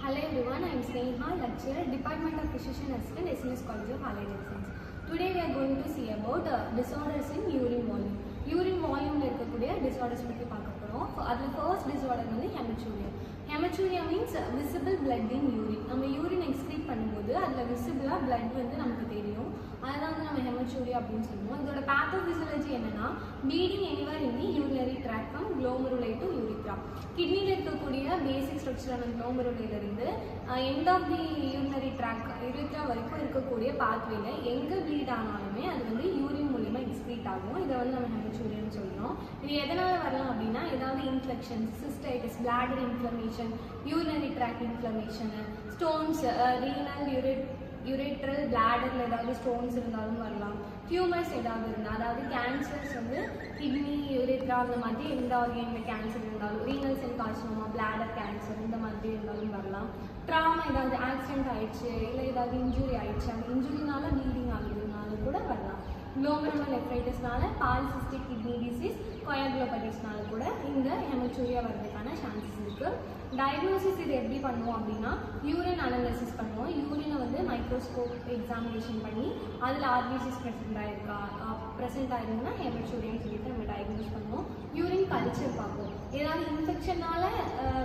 Hello everyone, I am Sneha, lecturer, Department of Physician Assistant, SMS College of Allied Science. Today we are going to see about disorders in urine volume. Urine volume இருக்கக்கூடிய disorders பத்தி பார்க்க போறோம். அதுல first disorder வந்து hematuria. Hematuria means visible blood in urine. நம்ம urine excrete பண்ணும்போது அதுல visible blood வந்து நமக்கு தெரியும். அதான் வந்து நம்ம hematuria அப்படினு சொல்லுவோம். இதோட pathophysiology என்னன்னா bleeding anywhere in the urinary tract from glomeruli to urethra. கிட்னில இருக்கக்கூடிய பேசிக் ஸ்ட்ரக்சரான glomeruli இருந்து end of the urinary tract urethra வரைக்கும் இருக்கக்கூடிய pathwayல எங்க bleed ஆனாலுமே அது வந்து யூரின் மூலமா எக்ஸ்க்ரீட் ஆகும். இத வந்து நம்ம hematuria னு சொல்றோம். இது எதனால வரலாம் அப்படினா ஏதாவது infection, cystitis, bladder inflammation, urinary tract inflammation, stones, renal, urethral, bladderல ஏதாவது ஸ்டோன்ஸ் இருந்தாலும் வரலாம். டியூமர்ஸ் ஏதாவது இருந்தா, அதாவது கேன்சர்ஸ் வந்து கிட்னி, யூரேத்ரா அந்த மாதிரி எந்த ஆர்கன்ல கேன்சர் இருந்தாலும், ரீனல் செல் கார்சினோமா, பிளாடர் கேன்சர் இந்த மாதிரி இருந்தாலும் வரலாம். ட்ராமா, ஏதாவது ஆக்சிடென்ட் ஆயிடுச்சு இல்லை ஏதாவது இன்ஜுரி ஆயிடுச்சு, அந்த இன்ஜுரினால ப்ளீடிங் ஆகுதுனாலும் கூட வரலாம். glomerular nephritisனால, polycystic kidney disease, coagulopathiesனால கூட இந்த hematuria வரதுக்கான சான்சஸ் இருக்கு. டயக்னோசிஸ் இது எப்படி பண்ணுவோம் அப்படின்னா யூரின் அனாலிசிஸ் பண்ணுவோம். யூரினை வந்து மைக்ரோஸ்கோப் எக்ஸாமினேஷன் பண்ணி அதில் ஆர்பிசிஸ் ப்ரெசென்ட் ஆயிருந்தா ஹெமச்சூரியான்னு சொல்லிட்டு நம்ம டயக்னோஸ் பண்ணுவோம். யூரின் கல்ச்சர் பார்ப்போம். ஏதாவது இன்ஃபெக்ஷனால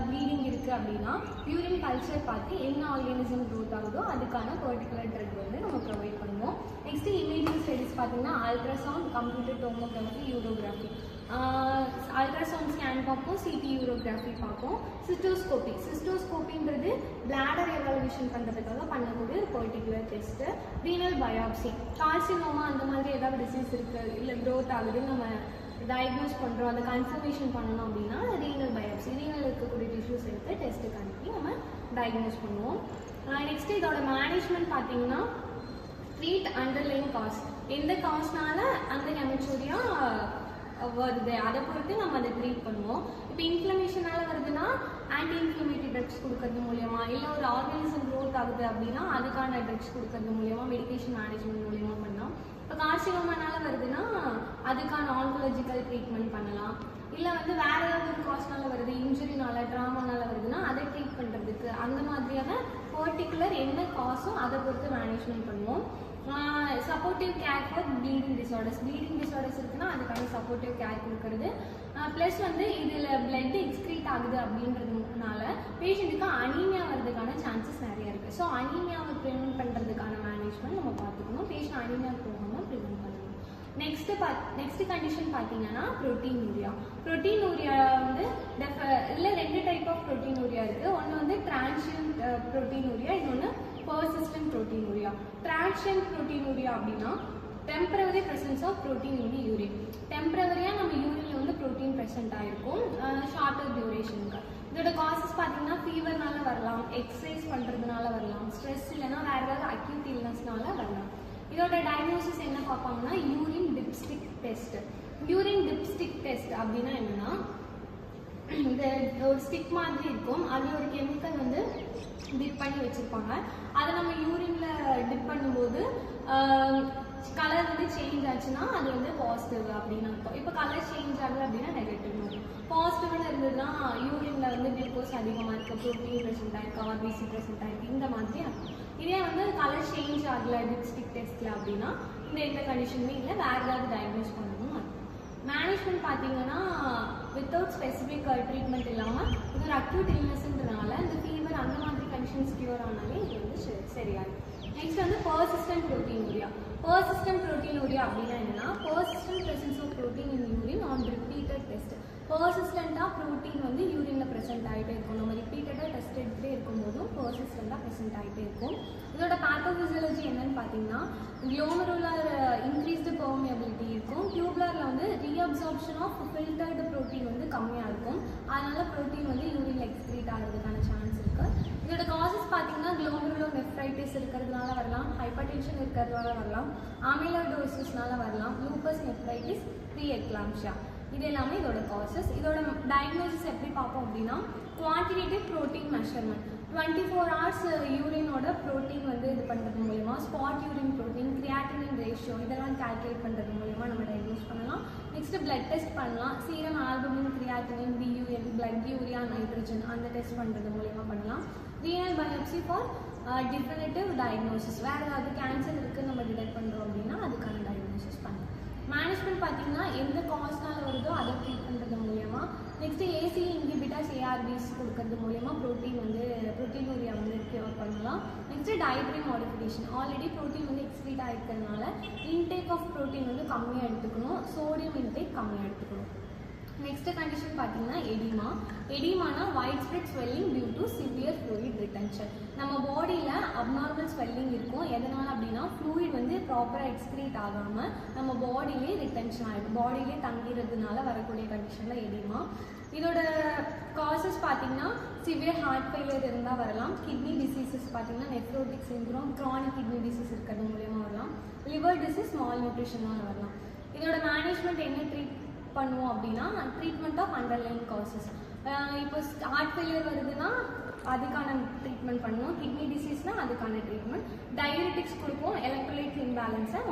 ப்ளீடிங் இருக்குது அப்படின்னா யூரின் கல்ச்சர் பார்த்து என்ன ஆர்கானிசம் க்ரோத் ஆகுதோ அதுக்கான பர்டிகுலர் ட்ரக் வந்து நம்ம ப்ரொவைட் பண்ணுவோம். நெக்ஸ்ட் இமேஜிங் ஸ்டடிஸ் பார்த்தீங்கன்னா ultrasound, computer tomography, urography. Ultrasound scan பார்ப்போம், சிடி யூரோகிராஃபி பார்ப்போம். சிஸ்டோஸ்கோப்பின்றது பிளாடர் எவாலுவேஷன் பண்ணுறதுக்காக பண்ணக்கூடிய ஒரு particular test. Renal biopsy, carcinoma அந்த மாதிரி ஏதாவது டிசீஸ் இருக்குது இல்லை க்ரோத் ஆகுதுன்னு நம்ம டயக்னோஸ் பண்ணுறோம், அதை கன்ஃபர்மேஷன் பண்ணணும் அப்படின்னா ரீனல் பயாப்சி, ரீனல் இருக்கக்கூடிய டிஷ்யூஸ் எடுத்து டெஸ்ட்டுக்கு அனுப்பி நம்ம டயக்னோஸ் பண்ணுவோம். நெக்ஸ்ட்டு இதோட மேனேஜ்மெண்ட் பார்த்தீங்கன்னா ட்ரீட் அண்டர்லைங் காஸ், எந்த காஸ்னால அந்த ஹெமச்சூரியா வருது அதை பொறுத்து நம்ம அதை ட்ரீட் பண்ணுவோம். இப்போ இன்ஃப்ளமேஷனால வருதுன்னா ஆன்டி இன்ஃப்ளமேட்டரி ட்ரக்ஸ் கொடுக்கறது மூலியமா, இல்லை ஒரு ஆர்கானிசம் க்ரோத் ஆகுது அப்படின்னா அதுக்கான ட்ரக்ஸ் கொடுக்கறது மூலியமா, மெடிகேஷன் மேனேஜ்மெண்ட் மூலியமா பண்ணலாம். இப்போ கார்சினோமானால வருதுன்னா அதுக்கான ஆன்கோலஜிக்கல் ட்ரீட்மெண்ட் பண்ணலாம். இல்லை வந்து வேற ஏதாவது ஒரு காஸ்னால வருது, இன்ஜுரினால, ட்ராமானால வருதுன்னா அதை ட்ரீட் பண்ணுறதுக்கு அந்த மாதிரியான பர்டிகுலர் என்ன காசும் அதை பொறுத்து மேனேஜ்மெண்ட் பண்ணுவோம். Supportive care for bleeding disorders இருக்குன்னா அதுக்கான சப்போர்ட்டிவ் கேர் கொடுக்கறது. ப்ளஸ் வந்து இதில் பிளட் எக்ஸ்க்ரீட் ஆகுது அப்படின்றதுனால பேஷண்ட்டுக்கு அனீமியா வர்றதுக்கான சான்சஸ் நிறைய இருக்குது. ஸோ அனீமியாவை ப்ரிவென்ட் பண்ணுறதுக்கான மேனேஜ்மெண்ட் நம்ம பார்த்துக்கணும். பேஷண்ட் அனீமியா போகாமல் ப்ரிவென்ட் பண்ணணும். நெக்ஸ்ட் கண்டிஷன் பார்த்தீங்கன்னா ப்ரோட்டீனூரியா வந்து இல்லை ரெண்டு டைப் ஆஃப் ப்ரோட்டீனூரியா இருக்குது. ஒன்று வந்து டிரான்சியன்ட் ப்ரோட்டீனூரியா, இன்னொன்று persistent proteinuria. Transient proteinuria அப்படின்னா temporary presence of protein in the urine. டெம்பரவரியா நம்ம யூரின்ல வந்து ப்ரோட்டீன் ப்ரெசென்ட் ஆயிருக்கும் ஷார்ட்டர் டியூரேஷனுக்கு. இதோட காசஸ் பார்த்தீங்கன்னா ஃபீவர்னால வரலாம், எக்ஸசைஸ் பண்ணுறதுனால வரலாம், ஸ்ட்ரெஸ் இல்லைன்னா வேற ஏதாவது அக்யூட் இல்னஸ்னால வரலாம். இதோட டயக்னோசிஸ் என்ன பார்ப்பாங்கன்னா urine dipstick test. Urine dipstick test அப்படின்னா என்னன்னா இந்த ஒரு ஸ்டிக் மாதிரி இருக்கும், அதில் ஒரு கெமிக்கல் வந்து டிப் பண்ணி வச்சுருப்பாங்க. அதை நம்ம யூரினில் டிப் பண்ணும்போது கலர் வந்து சேஞ்ச் ஆச்சுன்னா அது வந்து பாசிட்டிவ் அப்படின்னு அர்த்தம். இப்போ கலர் சேஞ்ச் ஆகலை அப்படின்னா நெகட்டிவ் வரும். பாசிட்டிவ்னு இருந்ததுன்னா யூரினில் வந்து குளுக்கோஸ் அதிகமாக இருக்குது, ப்ரோட்டீன் ப்ரெசென்ட் ஆயிருக்கு, ஆர்பிசி ப்ரெசென்ட் ஆயிருக்கு, இந்த மாதிரி அர்த்தம். இதே வந்து கலர் சேஞ்ச் ஆகலை டிப்ஸ்டிக் டெஸ்ட்டில் அப்படின்னா இந்த கண்டிஷனுமே இல்லை, வேறு ஏதாவது டயக்னோஸ் பண்ணணும் அர்த்தம். மேனேஜ்மெண்ட் பார்த்தீங்கன்னா வித்தவுட் ஸ்பெசிஃபிக் ட்ரீட்மெண்ட் இல்லாமல் இது ஒரு அக்யூட் இல்னஸ்ன்றதுனால இந்த ஃபீவர் அந்த மாதிரி கண்டிஷன்ஸ் கியூர் ஆனாலே இது வந்து சரியாகும். நெக்ஸ்ட் வந்து பர்சிஸ்டன்ட் ப்ரோட்டீனூரியா. அப்படின்னா என்னன்னா persistent presence of protein in urine on repeated test. பர்சிஸ்டண்டாக ப்ரோட்டீன் வந்து யூரினில் ப்ரெசென்ட் ஆகிட்டே இருக்கும். நம்ம ரிப்பீட்டடாக டெஸ்ட் எடுத்துகிட்டே இருக்கும்போதும் பர்சிஸ்டண்டாக ப்ரெசென்ட் ஆகிட்டே இருக்கும். இதோட பேத்தோஃபிசியாலஜி என்னன்னு பார்த்தீங்கன்னா glomerular இன்க்ரீஸ்டு பெர்மியபிலிட்டி இருக்கும். டியூப்லரில் வந்து ரீஅப்சார்ப்ஷன் ஆஃப் ஃபில்டர்டு ப்ரோட்டீன் வந்து கம்மியாக இருக்கும். அதனால ப்ரோட்டீன் வந்து யூரினில் எக்ஸ்க்ரீட் ஆகிறதுக்கான சான்ஸ் இருக்குது. இதோட காசஸ் பார்த்தீங்கன்னா glomerular nephritis இருக்கிறதுனால வரலாம், ஹைப்பர் டென்ஷன் இருக்கிறதுனால வரலாம், அமிலாய்டோசிஸ்னால வரலாம், லூப்பஸ் நெஃப்ரைட்டிஸ், ப்ரீஎக்லாம்சியா, இது எல்லாமே இதோட காசஸ். இதோட டயக்னோசிஸ் எப்படி பார்ப்போம் அப்படின்னா குவான்டிடேட்டிவ் ப்ரோட்டீன் மெஷர்மெண்ட் 24 hours யூரினோட ப்ரோட்டீன் வந்து இது பண்ணுறது மூலமா, spot urine protein, creatinine ratio இதெல்லாம் கால்குலேட் பண்ணுறது மூலமா நம்ம டயக்னோஸ் பண்ணலாம். நெக்ஸ்ட் பிளட் டெஸ்ட் பண்ணலாம். Serum albumin, creatinine, BUN, blood urea, nitrogen அந்த டெஸ்ட் பண்ணுறது மூலமா பண்ணலாம். Renal biopsy for definitive diagnosis. வேறு ஏதாவது கேன்சர் இருக்குது நம்ம டிடெக்ட் பண்ணுறோம் அப்படின்னா அதுக்கான டயக்னோசிஸ் பண்ணலாம். மேனேஜ்மெண்ட் பார்த்தீங்கன்னா எந்த காஸ்னால வருதோ அதை ட்ரீட் பண்ணுறது மூலயமா. நெக்ஸ்ட்டு ஏசி இன்ஹிபிட்டர்ஸ் ஏஆர்பிஸ் கொடுக்கறது மூலயமா ப்ரோட்டீனூரியா வந்து க்யூர் பண்ணலாம். Next dietary modification. Already protein வந்து எக்ஸ்க்ரீட் ஆகிருக்கிறதுனால இன்டேக் ஆஃப் ப்ரோட்டீன் வந்து கம்மியாக எடுத்துக்கணும், சோடியம் இன்டேக் கம்மியாக எடுத்துக்கணும். நெக்ஸ்ட் கண்டிஷன் பார்த்தீங்கன்னா எடிமானா wide spread swelling due to severe fluid retention. நம்ம பாடியில் அப்நார்மல் ஸ்வெல்லிங் இருக்கும். எதனால் அப்படின்னா ஃப்ளூயிட் வந்து ப்ராப்பராக எக்ஸ்க்ரீட் ஆகாமல் நம்ம பாடியிலே ரிட்டன்ஷன் ஆகிடும், பாடியிலே தங்கிறதுனால வரக்கூடிய கண்டிஷனில் எடிமா. இதோட காசஸ் பார்த்தீங்கன்னா சிவியர் ஹார்ட் ஃபெயிலியர் இருந்தால் வரலாம். கிட்னி டிசீசஸ் பார்த்தீங்கன்னா nephrotic syndrome, chronic kidney disease இருக்கிறது மூலயமா வரலாம். லிவர் டிசீஸ், மால் நியூட்ரிஷனால் வரலாம். இதோட மேனேஜ்மெண்ட் என்ன ட்ரீட் பண்ணுவோம் அப்படின்னா ட்ரீட்மெண்ட் ஆஃப் அண்டர்லைன் காசஸ். இப்போ ஹார்ட் ஃபெயிலியர் வருதுன்னா அதுக்கான ட்ரீட்மெண்ட் பண்ணுவோம், கிட்னி டிசீஸ்னால் அதுக்கான ட்ரீட்மெண்ட். டயபெட்டிக்ஸ் கொடுப்போம், எலக்ட்ரோலைட் இம்பேலன்ஸை